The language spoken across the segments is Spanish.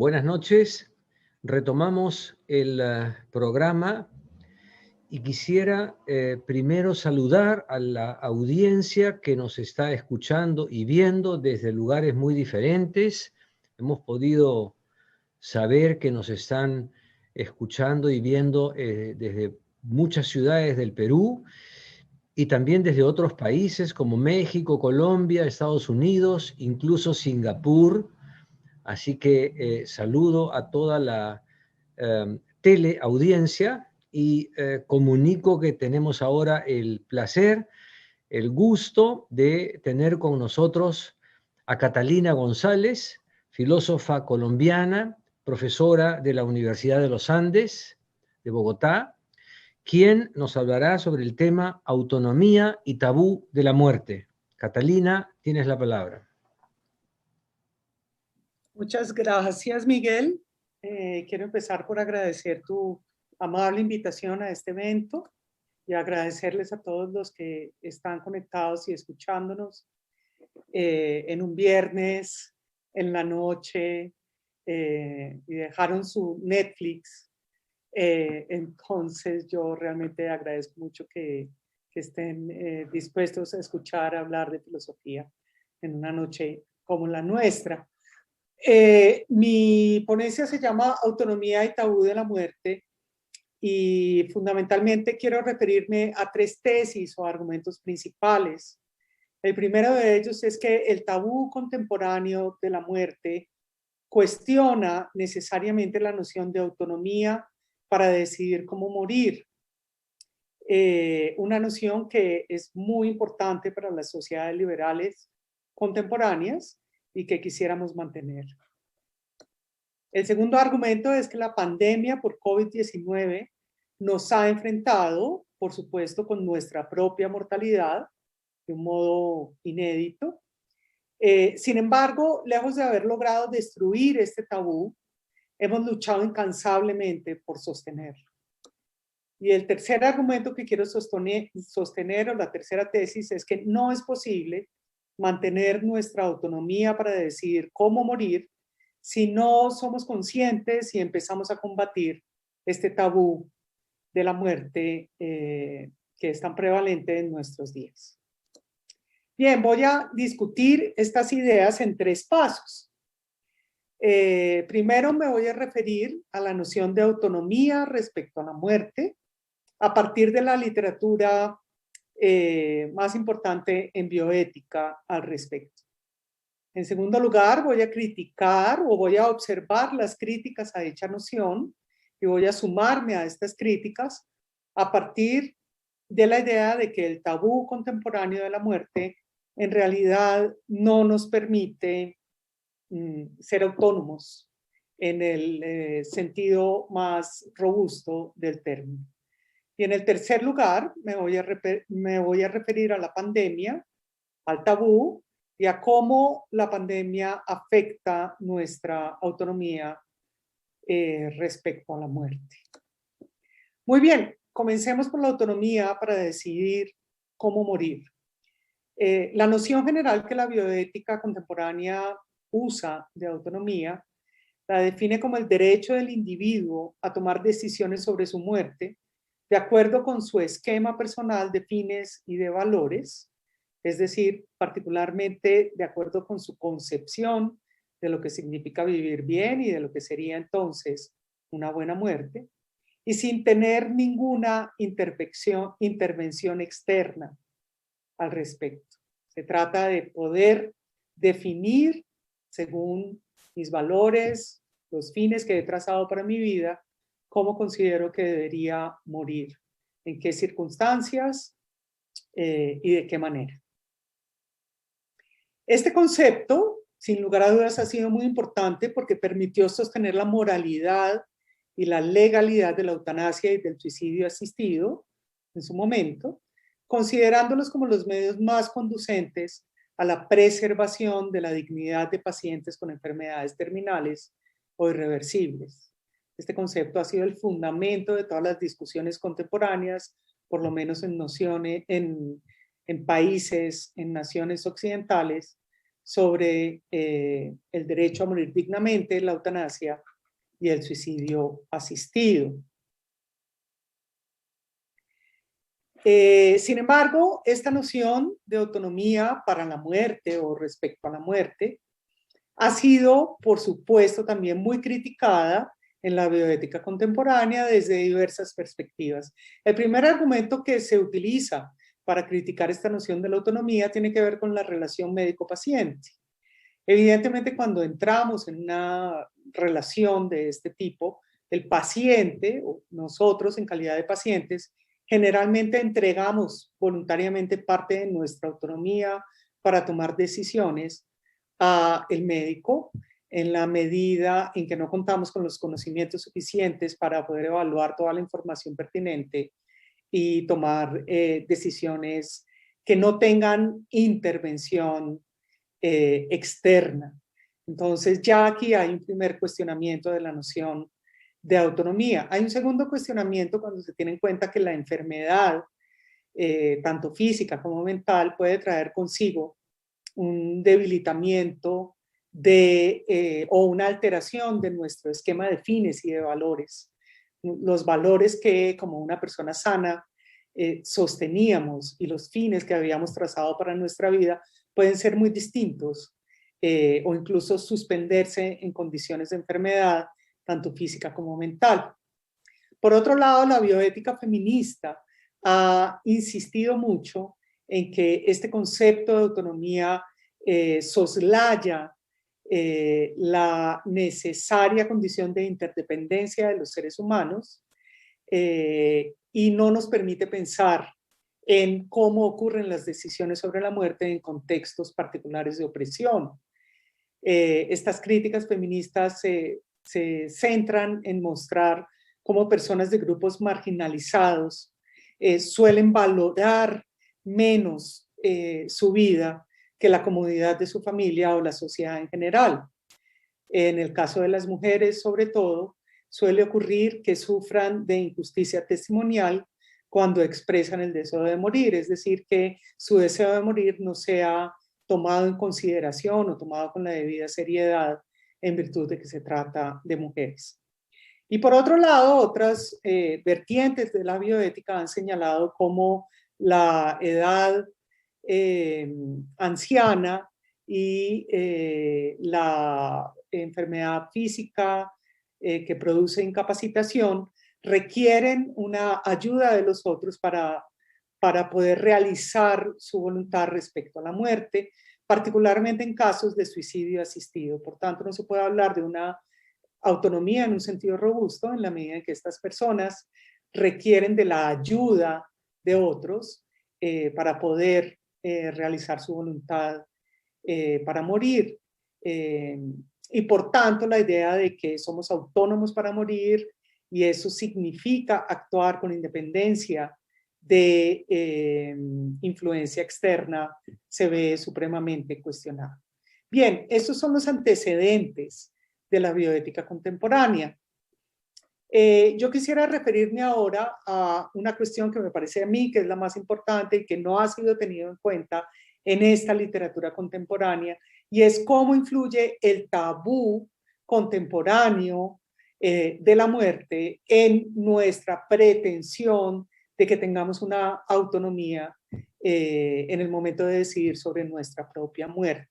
Buenas noches. Retomamos el programa y quisiera primero saludar a la audiencia que nos está escuchando y viendo desde lugares muy diferentes. Hemos podido saber que nos están escuchando y viendo desde muchas ciudades del Perú y también desde otros países como México, Colombia, Estados Unidos, incluso Singapur. Así que saludo a toda la teleaudiencia y comunico que tenemos ahora el placer, el gusto de tener con nosotros a Catalina González, filósofa colombiana, profesora de la Universidad de los Andes de Bogotá, quien nos hablará sobre el tema autonomía y tabú de la muerte. Catalina, tienes la palabra. Muchas gracias, Miguel. Quiero empezar por agradecer tu amable invitación a este evento y agradecerles a todos los que están conectados y escuchándonos en un viernes, en la noche, y dejaron su Netflix. Entonces yo realmente agradezco mucho que estén dispuestos a escuchar hablar de filosofía en una noche como la nuestra. Mi ponencia se llama Autonomía y tabú de la muerte y fundamentalmente quiero referirme a tres tesis o argumentos principales. El primero de ellos es que el tabú contemporáneo de la muerte cuestiona necesariamente la noción de autonomía para decidir cómo morir. Una noción que es muy importante para las sociedades liberales contemporáneas y que quisiéramos mantener. El segundo argumento es que la pandemia por COVID-19 nos ha enfrentado, por supuesto, con nuestra propia mortalidad de un modo inédito. Sin embargo, lejos de haber logrado destruir este tabú, hemos luchado incansablemente por sostenerlo. Y el tercer argumento que quiero sostener, o la tercera tesis, es que no es posible mantener nuestra autonomía para decidir cómo morir si no somos conscientes y empezamos a combatir este tabú de la muerte que es tan prevalente en nuestros días. Bien, voy a discutir estas ideas en tres pasos. Primero me voy a referir a la noción de autonomía respecto a la muerte a partir de la literatura más importante en bioética al respecto. En segundo lugar, voy a criticar o voy a observar las críticas a dicha noción y voy a sumarme a estas críticas a partir de la idea de que el tabú contemporáneo de la muerte en realidad no nos permite ser autónomos en el sentido más robusto del término. Y en el tercer lugar, me voy a referir a la pandemia, al tabú y a cómo la pandemia afecta nuestra autonomía respecto a la muerte. Muy bien, comencemos por la autonomía para decidir cómo morir. La noción general que la bioética contemporánea usa de autonomía la define como el derecho del individuo a tomar decisiones sobre su muerte de acuerdo con su esquema personal de fines y de valores, es decir, particularmente de acuerdo con su concepción de lo que significa vivir bien y de lo que sería entonces una buena muerte, y sin tener ninguna intervención externa al respecto. Se trata de poder definir, según mis valores, los fines que he trazado para mi vida, cómo considero que debería morir, en qué circunstancias y de qué manera. Este concepto, sin lugar a dudas, ha sido muy importante porque permitió sostener la moralidad y la legalidad de la eutanasia y del suicidio asistido en su momento, considerándolos como los medios más conducentes a la preservación de la dignidad de pacientes con enfermedades terminales o irreversibles. Este concepto ha sido el fundamento de todas las discusiones contemporáneas, por lo menos en países, en naciones occidentales, sobre el derecho a morir dignamente, la eutanasia y el suicidio asistido. Sin embargo, esta noción de autonomía para la muerte o respecto a la muerte ha sido, por supuesto, también muy criticada en la bioética contemporánea desde diversas perspectivas. El primer argumento que se utiliza para criticar esta noción de la autonomía tiene que ver con la relación médico-paciente. Evidentemente, cuando entramos en una relación de este tipo, el paciente, o nosotros en calidad de pacientes, generalmente entregamos voluntariamente parte de nuestra autonomía para tomar decisiones al médico, en la medida en que no contamos con los conocimientos suficientes para poder evaluar toda la información pertinente y tomar decisiones que no tengan intervención externa. Entonces ya aquí hay un primer cuestionamiento de la noción de autonomía. Hay un segundo cuestionamiento cuando se tiene en cuenta que la enfermedad, tanto física como mental, puede traer consigo un debilitamiento o una alteración de nuestro esquema de fines y de valores. Los valores que como una persona sana sosteníamos y los fines que habíamos trazado para nuestra vida pueden ser muy distintos o incluso suspenderse en condiciones de enfermedad, tanto física como mental. Por otro lado, la bioética feminista ha insistido mucho en que este concepto de autonomía soslaya la necesaria condición de interdependencia de los seres humanos y no nos permite pensar en cómo ocurren las decisiones sobre la muerte en contextos particulares de opresión. Estas críticas feministas se centran en mostrar cómo personas de grupos marginalizados suelen valorar menos su vida que la comodidad de su familia o la sociedad en general. En el caso de las mujeres, sobre todo, suele ocurrir que sufran de injusticia testimonial cuando expresan el deseo de morir, es decir, que su deseo de morir no sea tomado en consideración o tomado con la debida seriedad en virtud de que se trata de mujeres. Y por otro lado, otras vertientes de la bioética han señalado cómo la edad anciana y la enfermedad física que produce incapacitación requieren una ayuda de los otros para poder realizar su voluntad respecto a la muerte, particularmente en casos de suicidio asistido. Por tanto, no se puede hablar de una autonomía en un sentido robusto en la medida en que estas personas requieren de la ayuda de otros para poder realizar su voluntad para morir. Y por tanto, la idea de que somos autónomos para morir y eso significa actuar con independencia de influencia externa se ve supremamente cuestionada. Bien, estos son los antecedentes de la bioética contemporánea. Yo quisiera referirme ahora a una cuestión que me parece a mí que es la más importante y que no ha sido tenido en cuenta en esta literatura contemporánea, y es cómo influye el tabú contemporáneo de la muerte en nuestra pretensión de que tengamos una autonomía en el momento de decidir sobre nuestra propia muerte.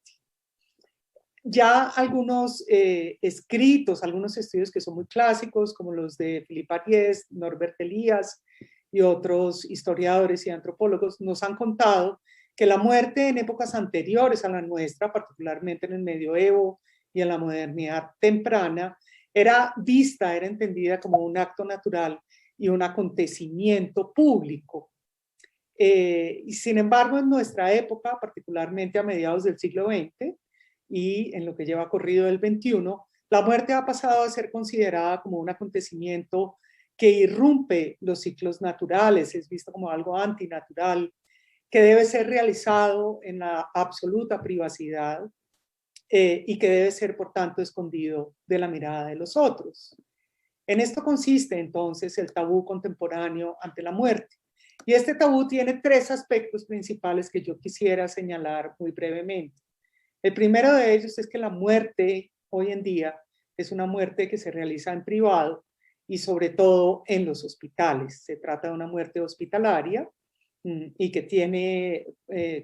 Ya algunos escritos, algunos estudios que son muy clásicos, como los de Philippe Ariès, Norbert Elias y otros historiadores y antropólogos, nos han contado que la muerte en épocas anteriores a la nuestra, particularmente en el medioevo y en la modernidad temprana, era vista, era entendida como un acto natural y un acontecimiento público. Y sin embargo, en nuestra época, particularmente a mediados del siglo XX, y en lo que lleva corrido el 21, la muerte ha pasado a ser considerada como un acontecimiento que irrumpe los ciclos naturales, es visto como algo antinatural, que debe ser realizado en la absoluta privacidad y que debe ser, por tanto, escondido de la mirada de los otros. En esto consiste, entonces, el tabú contemporáneo ante la muerte. Y este tabú tiene tres aspectos principales que yo quisiera señalar muy brevemente. El primero de ellos es que la muerte hoy en día es una muerte que se realiza en privado y sobre todo en los hospitales. Se trata de una muerte hospitalaria y que tiene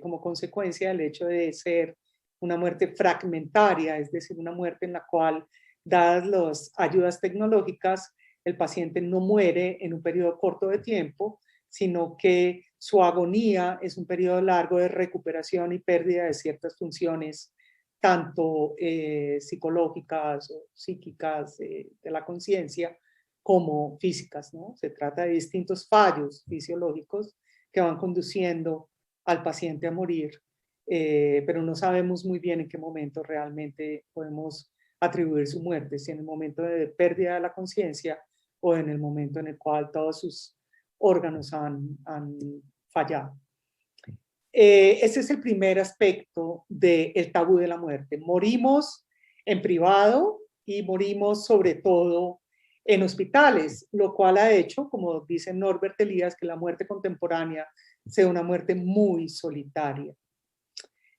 como consecuencia el hecho de ser una muerte fragmentaria, es decir, una muerte en la cual, dadas las ayudas tecnológicas, el paciente no muere en un periodo corto de tiempo, sino que su agonía es un periodo largo de recuperación y pérdida de ciertas funciones, tanto psicológicas o psíquicas de la conciencia, como físicas, ¿no? Se trata de distintos fallos fisiológicos que van conduciendo al paciente a morir, pero no sabemos muy bien en qué momento realmente podemos atribuir su muerte, si en el momento de pérdida de la conciencia o en el momento en el cual todos sus órganos han fallado. Ese es el primer aspecto del tabú de la muerte. Morimos en privado y morimos sobre todo en hospitales, lo cual ha hecho, como dice Norbert Elias, que la muerte contemporánea sea una muerte muy solitaria.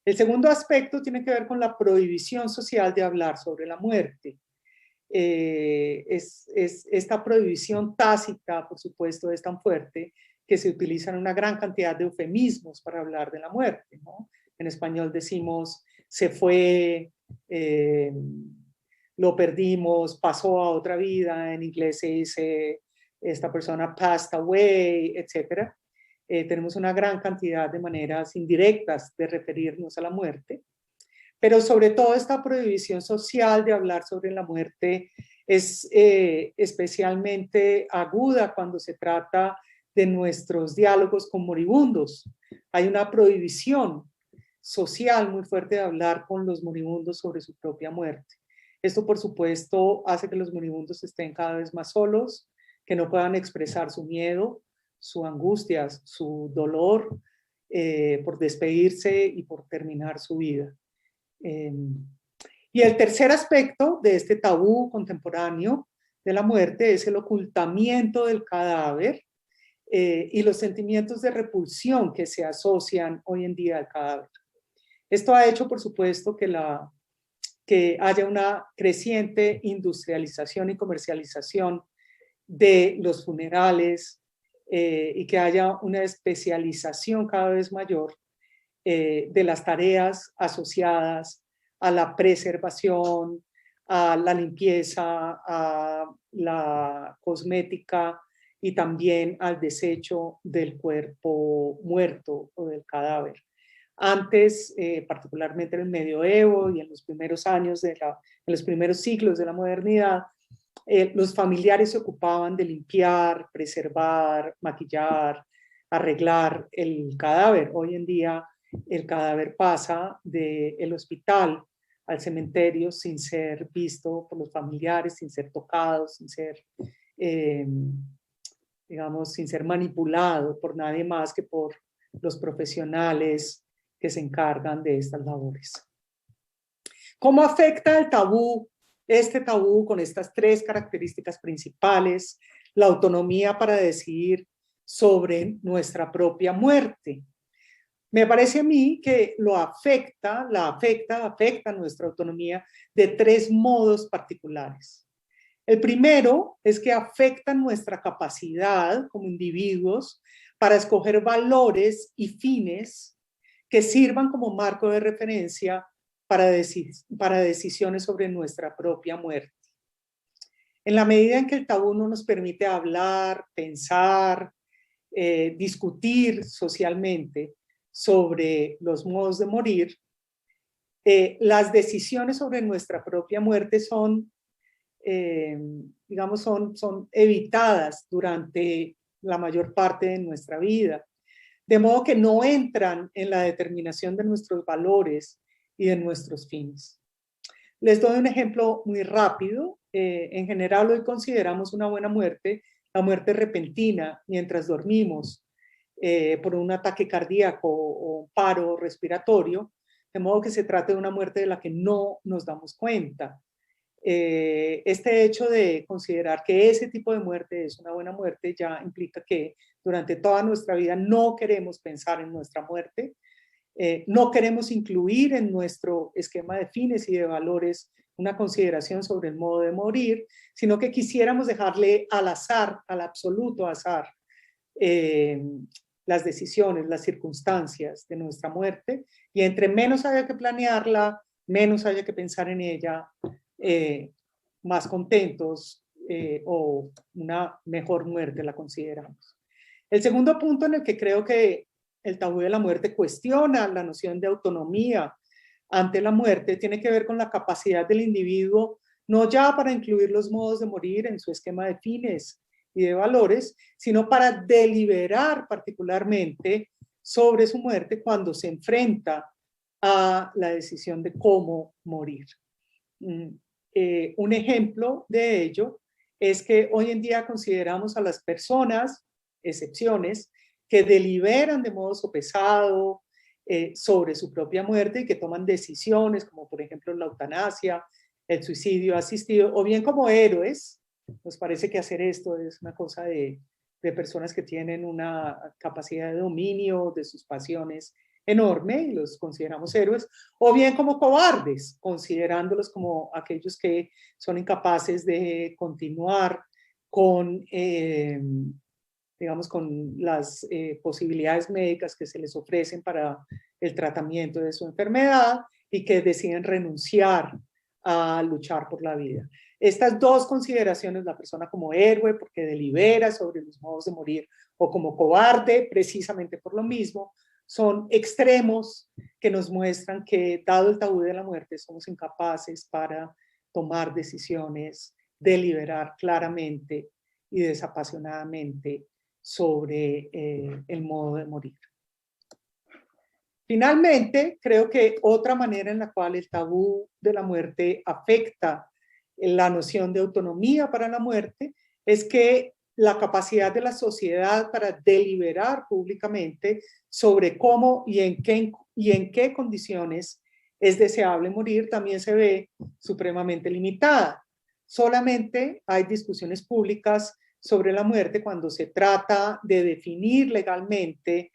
El segundo aspecto tiene que ver con la prohibición social de hablar sobre la muerte. Esta prohibición tácita, por supuesto, es tan fuerte que se utilizan una gran cantidad de eufemismos para hablar de la muerte, ¿no? En español decimos, se fue, lo perdimos, pasó a otra vida. En inglés se dice, esta persona passed away, etc. Tenemos una gran cantidad de maneras indirectas de referirnos a la muerte. Pero sobre todo esta prohibición social de hablar sobre la muerte es especialmente aguda cuando se trata de nuestros diálogos con moribundos. Hay una prohibición social muy fuerte de hablar con los moribundos sobre su propia muerte. Esto, por supuesto, hace que los moribundos estén cada vez más solos, que no puedan expresar su miedo, su angustia, su dolor por despedirse y por terminar su vida. Y el tercer aspecto de este tabú contemporáneo de la muerte es el ocultamiento del cadáver y los sentimientos de repulsión que se asocian hoy en día al cadáver. Esto ha hecho, por supuesto, que haya una creciente industrialización y comercialización de los funerales y que haya una especialización cada vez mayor de las tareas asociadas a la preservación, a la limpieza, a la cosmética y también al desecho del cuerpo muerto o del cadáver. Antes, particularmente en el medioevo y en los primeros años, en los primeros siglos de la modernidad, los familiares se ocupaban de limpiar, preservar, maquillar, arreglar el cadáver. Hoy en día el cadáver pasa del hospital al cementerio sin ser visto por los familiares, sin ser tocado, sin ser, digamos, sin ser manipulado por nadie más que por los profesionales que se encargan de estas labores. ¿Cómo afecta el tabú, este tabú con estas tres características principales, la autonomía para decidir sobre nuestra propia muerte? Me parece a mí que afecta nuestra autonomía de tres modos particulares. El primero es que afecta nuestra capacidad como individuos para escoger valores y fines que sirvan como marco de referencia para decisiones sobre nuestra propia muerte. En la medida en que el tabú no nos permite hablar, pensar, discutir socialmente sobre los modos de morir, las decisiones sobre nuestra propia muerte son, digamos, son evitadas durante la mayor parte de nuestra vida, de modo que no entran en la determinación de nuestros valores y de nuestros fines. Les doy un ejemplo muy rápido. En general, hoy consideramos una buena muerte la muerte repentina mientras dormimos por un ataque cardíaco o un paro respiratorio, de modo que se trata de una muerte de la que no nos damos cuenta. Este hecho de considerar que ese tipo de muerte es una buena muerte ya implica que durante toda nuestra vida no queremos pensar en nuestra muerte No queremos incluir en nuestro esquema de fines y de valores una consideración sobre el modo de morir, sino que quisiéramos dejarle al azar, al absoluto azar, las decisiones, las circunstancias de nuestra muerte, y entre menos haya que planearla, menos haya que pensar en ella, más contentos o una mejor muerte la consideramos. El segundo punto en el que creo que el tabú de la muerte cuestiona la noción de autonomía ante la muerte tiene que ver con la capacidad del individuo, no ya para incluir los modos de morir en su esquema de fines y de valores, sino para deliberar particularmente sobre su muerte cuando se enfrenta a la decisión de cómo morir. Un ejemplo de ello es que hoy en día consideramos a las personas, excepciones, que deliberan de modo sopesado sobre su propia muerte y que toman decisiones como por ejemplo la eutanasia, el suicidio asistido, o bien como héroes. Nos parece que hacer esto es una cosa de personas que tienen una capacidad de dominio de sus pasiones enorme y los consideramos héroes, o bien como cobardes, considerándolos como aquellos que son incapaces de continuar con digamos, con las posibilidades médicas que se les ofrecen para el tratamiento de su enfermedad y que deciden renunciar a luchar por la vida. Estas dos consideraciones, la persona como héroe porque delibera sobre los modos de morir o como cobarde precisamente por lo mismo, son extremos que nos muestran que dado el tabú de la muerte somos incapaces para tomar decisiones, deliberar claramente y desapasionadamente sobre el modo de morir. Finalmente, creo que otra manera en la cual el tabú de la muerte afecta la noción de autonomía para la muerte es que la capacidad de la sociedad para deliberar públicamente sobre cómo y en qué condiciones es deseable morir también se ve supremamente limitada. Solamente hay discusiones públicas sobre la muerte cuando se trata de definir legalmente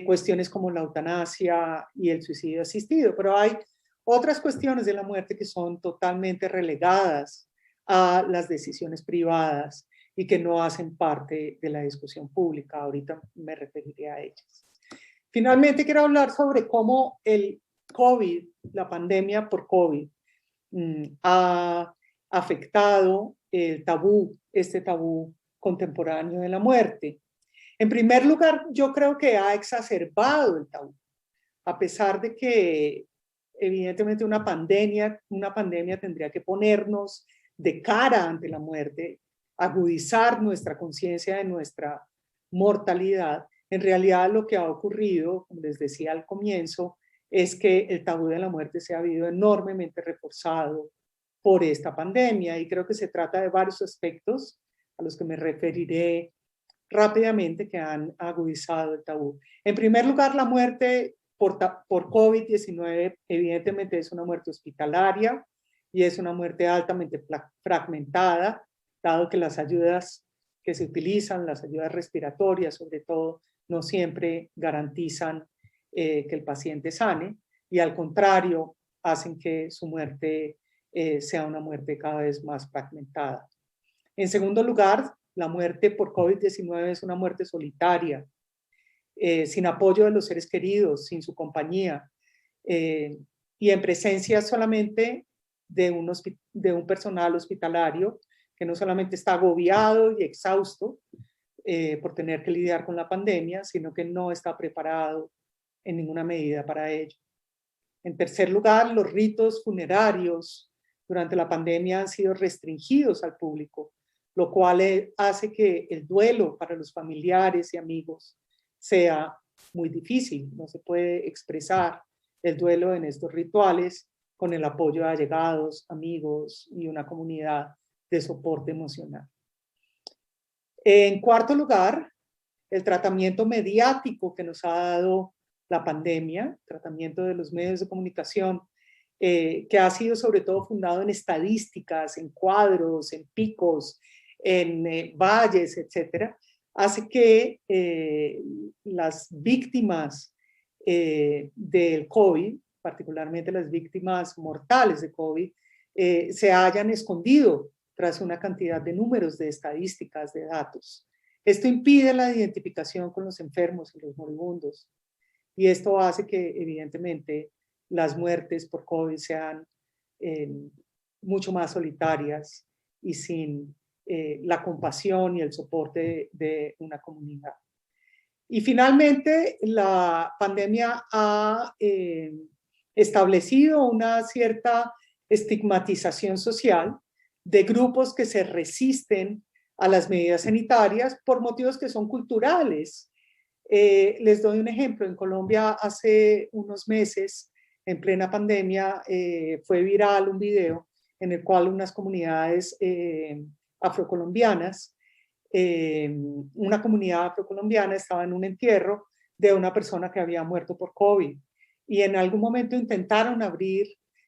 cuestiones como la eutanasia y el suicidio asistido, pero hay otras cuestiones de la muerte que son totalmente relegadas a las decisiones privadas y que no hacen parte de la discusión pública. Ahorita me referiré a ellas. Finalmente quiero hablar sobre cómo el COVID, la pandemia por COVID, ha afectado el tabú, este tabú contemporáneo de la muerte. En primer lugar, yo creo que ha exacerbado el tabú, a pesar de que evidentemente una pandemia tendría que ponernos de cara ante la muerte, agudizar nuestra conciencia de nuestra mortalidad. En realidad lo que ha ocurrido, como les decía al comienzo, es que el tabú de la muerte se ha habido enormemente reforzado por esta pandemia y creo que se trata de varios aspectos a los que me referiré rápidamente que han agudizado el tabú. En primer lugar, la muerte por COVID-19 evidentemente es una muerte hospitalaria y es una muerte altamente fragmentada, dado que las ayudas que se utilizan, las ayudas respiratorias sobre todo, no siempre garantizan que el paciente sane y al contrario hacen que su muerte sea una muerte cada vez más fragmentada. En segundo lugar, la muerte por COVID-19 es una muerte solitaria, sin apoyo de los seres queridos, sin su compañía, y en presencia solamente de un personal hospitalario que no solamente está agobiado y exhausto por tener que lidiar con la pandemia, sino que no está preparado en ninguna medida para ello. En tercer lugar, los ritos funerarios durante la pandemia han sido restringidos al público, lo cual hace que el duelo para los familiares y amigos sea muy difícil. No se puede expresar el duelo en estos rituales con el apoyo de allegados, amigos y una comunidad de soporte emocional. En cuarto lugar, el tratamiento mediático que nos ha dado la pandemia, tratamiento de los medios de comunicación, que ha sido sobre todo fundado en estadísticas, en cuadros, en picos, en valles, etcétera, hace que las víctimas del COVID, particularmente las víctimas mortales de COVID, se hayan escondido tras una cantidad de números, de estadísticas, de datos. Esto impide la identificación con los enfermos y los moribundos. Y esto hace que, evidentemente, las muertes por COVID sean mucho más solitarias y sin la compasión y el soporte de una comunidad. Y finalmente, la pandemia ha establecido una cierta estigmatización social de grupos que se resisten a las medidas sanitarias por motivos que son culturales. Les doy un ejemplo. En Colombia hace unos meses, en plena pandemia, fue viral un video en el cual unas comunidades afrocolombianas, una comunidad afrocolombiana estaba en un entierro de una persona que había muerto por COVID. Y en algún momento intentaron abrir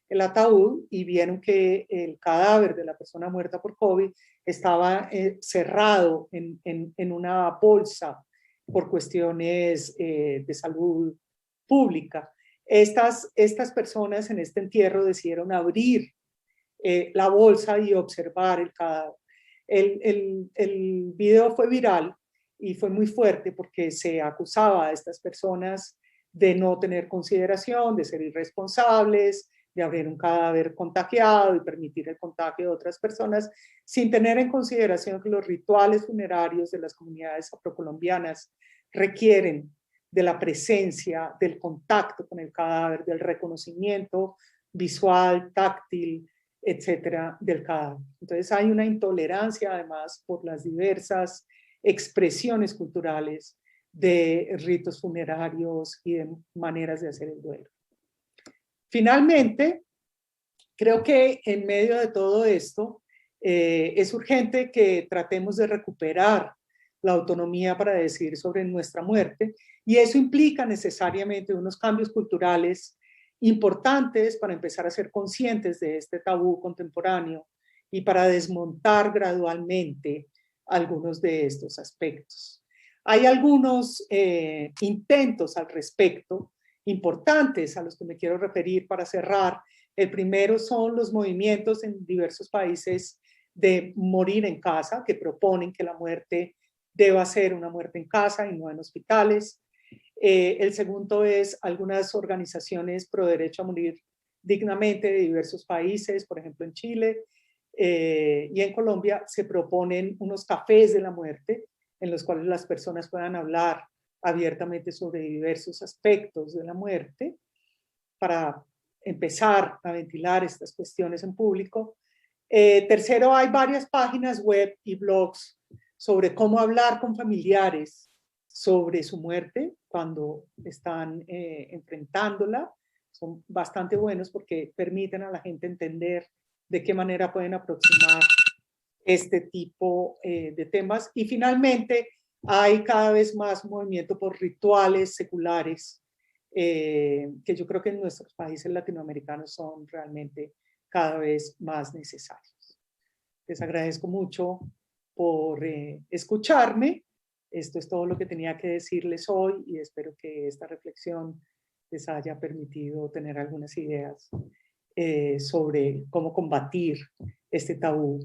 el ataúd y vieron que el cadáver de la persona muerta por COVID estaba cerrado en una bolsa por cuestiones de salud pública. Estas personas en este entierro decidieron abrir la bolsa y observar el cadáver. El video fue viral y fue muy fuerte porque se acusaba a estas personas de no tener consideración, de ser irresponsables, de abrir un cadáver contagiado y permitir el contagio de otras personas, sin tener en consideración que los rituales funerarios de las comunidades afrocolombianas requieren de la presencia, del contacto con el cadáver, del reconocimiento visual, táctil, etcétera, del cadáver. Entonces hay una intolerancia además por las diversas expresiones culturales de ritos funerarios y de maneras de hacer el duelo. Finalmente, creo que en medio de todo esto es urgente que tratemos de recuperar la autonomía para decidir sobre nuestra muerte, y eso implica necesariamente unos cambios culturales importantes para empezar a ser conscientes de este tabú contemporáneo y para desmontar gradualmente algunos de estos aspectos. Hay algunos intentos al respecto importantes a los que me quiero referir para cerrar. El primero son los movimientos en diversos países de morir en casa, que proponen que la muerte deba ser una muerte en casa y no en hospitales. El segundo es algunas organizaciones pro derecho a morir dignamente de diversos países, por ejemplo en Chile y en Colombia se proponen unos cafés de la muerte en los cuales las personas puedan hablar abiertamente sobre diversos aspectos de la muerte para empezar a ventilar estas cuestiones en público. Tercero, hay varias páginas web y blogs sobre cómo hablar con familiares sobre su muerte cuando están enfrentándola. Son bastante buenos porque permiten a la gente entender de qué manera pueden aproximar este tipo de temas. Y finalmente, hay cada vez más movimiento por rituales seculares que yo creo que en nuestros países latinoamericanos son realmente cada vez más necesarios. Les agradezco mucho por escucharme. Esto es todo lo que tenía que decirles hoy y espero que esta reflexión les haya permitido tener algunas ideas sobre cómo combatir este tabú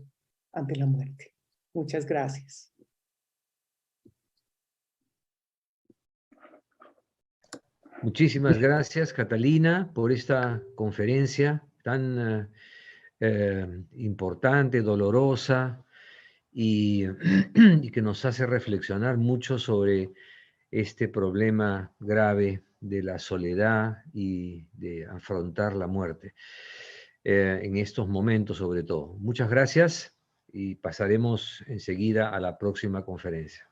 ante la muerte. Muchas gracias. Muchísimas gracias, Catalina, por esta conferencia tan importante, dolorosa y que nos hace reflexionar mucho sobre este problema grave de la soledad y de afrontar la muerte en estos momentos sobre todo. Muchas gracias y pasaremos enseguida a la próxima conferencia.